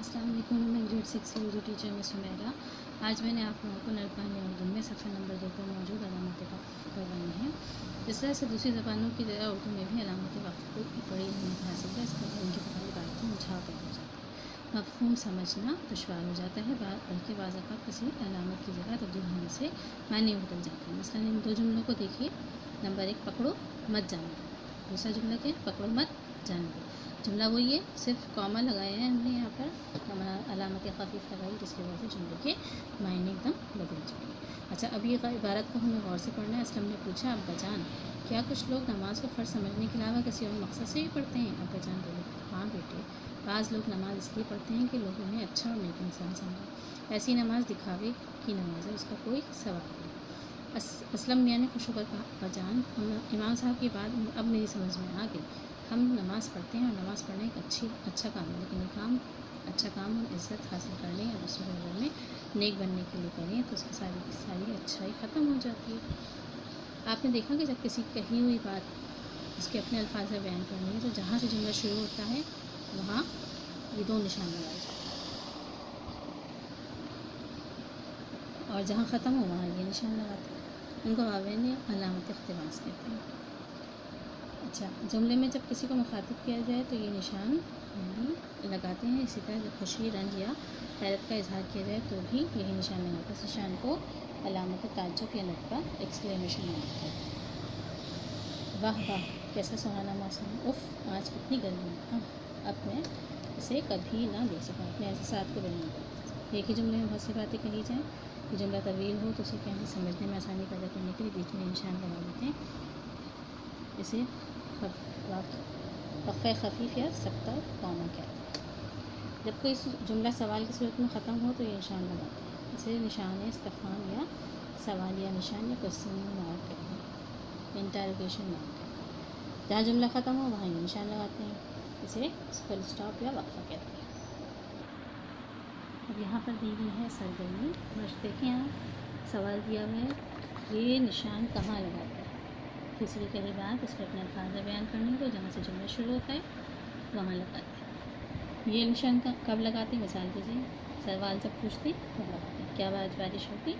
अस्सलाम वालेकुम। मैं grade 6 Urdu teacher miss Humaira. आज मैंने आप लोगों को नरपानी उर्दू में सफ़ा नंबर 2 पर मौजूद अलामत वक़्फ़ करवाई हैं। इस तरह से दूसरी ज़बानों की तरह उर्दू में भी अलामत वक़्फ़ को बड़ी अहमियत हासिल है। इसका इनकी तमाम इबारतें मुझाव पैदा हो जाती है, मफ़हूम समझना दुश्वार हो जाता है, बल्कि बाज़ औक़ात किसी अलामत की जगह तब्दील होने से मानी बदल जाता है। मसलन इन दो जुमलों को देखिए। नंबर 1, पकड़ो मत जाने दो। दूसरा जुमला क्या है? पकड़ो मत जाने दो। जुमला वही है, सिर्फ कॉमा लगाया है हमने यहाँ पर, अलामत ख़फ़ीफ़ लगाई, जिसकी वजह से जुमले के मायने एकदम बदल चुके हैं। अच्छा, अब ये इबारत को हमें गौर से पढ़ना है। असलम ने पूछा, अब्बाजान क्या कुछ लोग नमाज को फ़र्ज़ समझने के अलावा किसी और मकसद से भी पढ़ते हैं? अब्बाजान बोले, हाँ बेटे, बाज़ लोग नमाज इसलिए पढ़ते हैं कि लोग उन्हें अच्छा और नेक इंसान समझें। ऐसी नमाज दिखावे की नमाज है, उसका कोई सवाब नहीं। असलम मियाँ ने खुश होकर कहा, अब्बाजान इमाम साहब की बात अब मेरी समझ में आ गई। हम नमाज़ पढ़ते हैं और नमाज़ पढ़ना एक अच्छा काम है, लेकिन ये काम अच्छा काम हम इज़्ज़त हासिल करने या दूसरों के नज़र में नेक बनने के लिए करें तो उसकी सारी की सारी अच्छाई ख़त्म हो जाती है। आपने देखा कि जब किसी कही हुई बात उसके अपने अल्फाज में बयान करनी है तो जहाँ से जुमला शुरू होता है वहाँ ये दो निशान लगाए जाते हैं और जहाँ ख़त्म हो वहाँ ये निशान लगाते हैं। उनको वावेन अलामत इख्तिबास कहते हैं। अच्छा, जुमले में जब किसी को मुखातिब किया जाए तो ये निशान भी लगाते हैं। इसी तरह जब खुशी, रंज या हैरत का इजहार किया जाए तो भी यही निशान लगाते हैं। इस निशान को अलामत ताज्जुब या नुक्ता एक्सक्लेमेशन मारते हैं। वाह वाह, कैसा सुहाना मौसम, उफ़ आज कितनी गर्मी है। अब मैं इसे कभी ना देख सकूँ, अपने एहसास को बयान कर। एक ही जुमले में बहुत सी बातें कही जाएँ। कि जुमला तवील हो तो उसे क्या है, समझने में आसानी पैदा करने के लिए बीच में निशान लगा देते हैं। इसे वक़फ़े ख़फ़ीफ़ या सकता कॉमा कहते हैं। जब कोई जुमला सवाल की सूरत में ख़त्म हो तो ये निशान लगाते हैं। इसे निशान इस्तिफ़हाम या सवाल या निशान या क्वेश्चन मार्क कहते हैं, इंटरोगेशन मार्क कहते हैं। जहाँ जुमला ख़त्म हो वहाँ ये निशान लगाते हैं। इसे फुल स्टॉप या वक़फ़ा कहते हैं। अब यहाँ पर दी गई है सरगर्मी। मश्क देखें, यहाँ सवाल दिया हुआ है, ये निशान कहाँ लगाते हैं? किसी की कही बात उसके अपने अल्फाज में बयान करने को जहाँ से जुमला शुरू होता है वहाँ लगाते हैं। ये निशान कब लगाते हैं? मिसाल दीजिए, सवाल जब पूछते तब लगाते हैं। क्या आज बारिश होगी?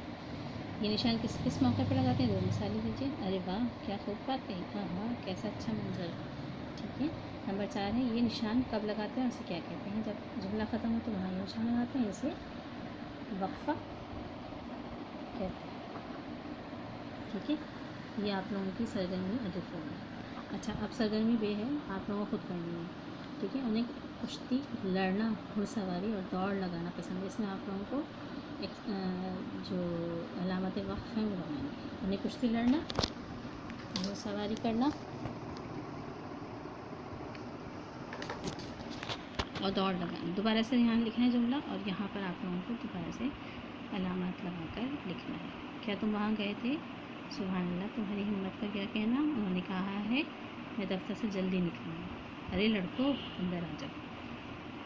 ये निशान किस किस मौके पर लगाते हैं? 2 मिसालें दीजिए। अरे वाह, क्या खूब बात कही, हाँ हाँ, कैसा अच्छा मंजर। ठीक है। नंबर 4 है, ये निशान कब लगाते हैं, उसे क्या कहते हैं? जब जुमला ख़त्म हो तो वहाँ ये निशान लगाते हैं, इसे वक़फ़ा कहते हैं। ठीक है, ये आप लोगों की सरगर्मी अलिफ होगी। अच्छा, अब सरगर्मी बे है, आप लोगों को खुद करनी है। ठीक है, उन्हें कुश्ती, लड़ना, घुड़सवारी और दौड़ लगाना पसंद है। इसमें आप लोगों को जो अलामत वक़्फ़ हैं वो लगाएंगे। उन्हें कुश्ती लड़ना, घुड़सवारी करना और दौड़ लगाना। दोबारा से यहाँ लिखना है जुमला और यहाँ पर आप लोगों को दोबारा से अलामत लगाकर लिखना है। क्या तुम वहाँ गए थे? सुभान अल्लाह, तुम्हारी हिम्मत का क्या कहना। उन्होंने कहा है मैं दफ्तर से जल्दी निकलूँगा। अरे लड़कों, अंदर आ जाओ।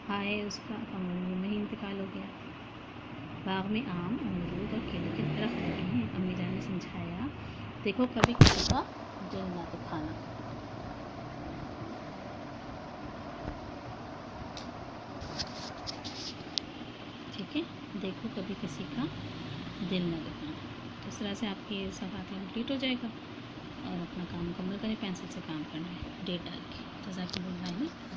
हाय, उसका अमरूद में ही इंतकाल हो गया। बाग में आम, अमरूद और केले के दरख्त लगे हैं। अम्मी जान ने समझाया, देखो कभी किसी का दिल ना दुखाना। ठीक है, देखो कभी किसी का दिल ना दुखाना। इस तरह से आपकी सफ़ा कंप्लीट हो जाएगा और अपना काम मुकम्मल करें। पेंसिल से काम करना है, डेट डाल के। जज़ाकल्लाह।